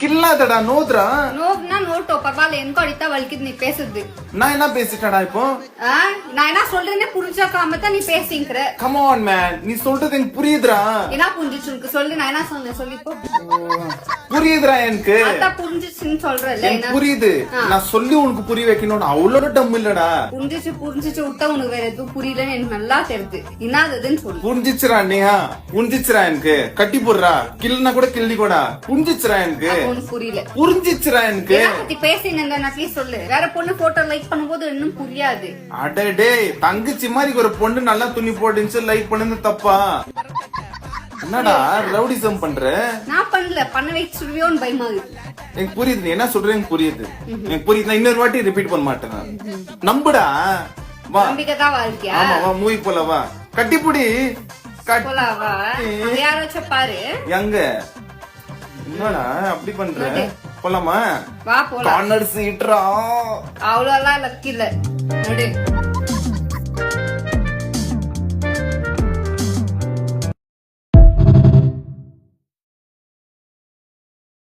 கில்லாதடா நோதுரா. நோவுனா நோட்டோ பரவாயில்ல, எனக்கு அடித்தா வலிக்குது நீ பேசுறது. நான் என்ன பேசிட்டடா இப்போ? நான் என்ன சொல்றேன்னு புரிஞ்சாக்காம தான் நீ பேசிக்கிற. கம் ஆன் மேன், நீ சொல்றது எனக்கு புரியுதுடா. என்ன புரிஞ்சிச்சு உனக்கு? சொல்லு, நான் என்ன சொன்னேன் சொல்லிப்போ. புரியுதுடா எனக்கு. அதான் புரிஞ்சிச்சுன்னு சொல்றல. எனக்கு புரியுது. நான் சொல்லி உனக்கு புரிய வைக்கணும். அவ்வளவு டம் இல்லடா. புரிஞ்சிச்சு விட்டா உனக்கு வேற எதுவும் புரியலன்னு எனக்கு நல்லா தெரியுது. என்னதுன்னு சொல்லு. புரிஞ்சிச்சுரா நேஹா, புரிஞ்சிச்சுரா எனக்கு. கட்டி போடுறா, கிள்னா கூட கிள்ளி கூட புரிஞ்சிச்சுரா எனக்கு. உனக்கு புரியல. புரிஞ்சிச்சுரா எனக்கு. பத்தி பேசினேன் அட்லீஸ்ட் சொல்லு. வேற பொண்ணு போட்டோ லைக் பண்ணும்போது இன்னும் புரியாது. அடடே, தங்கச்சி மாதிரி ஒரு பொண்ணு நல்லா துணி போட்டுச்சு லைக் பண்ணது தப்பா? என்னடா ரவுடிசம் பண்ற? நான் பண்ணல, பண்ண வச்சிருவியோன்னு பயமா இருக்கு. எனக்கு புரியுது, நீ என்ன சொல்ற எனக்கு புரியுது. எனக்கு புரியுது. நான் இன்னொரு வாட்டி ரிப்பீட் பண்ண மாட்டேன். நான் நம்புடா. வா, நம்பிக்கைதான் வாழ்க்கையா? ஆமா வா, மூவி போல வா. கட்டிப்புடி. போலாவா? யாராச்சும் பாரு. எங்க என்னடா அப்படி பண்ற? போலாமா? வா போலாம். கார்னர் சீட்ரா. அவ்வளவு லக்கி இல்ல.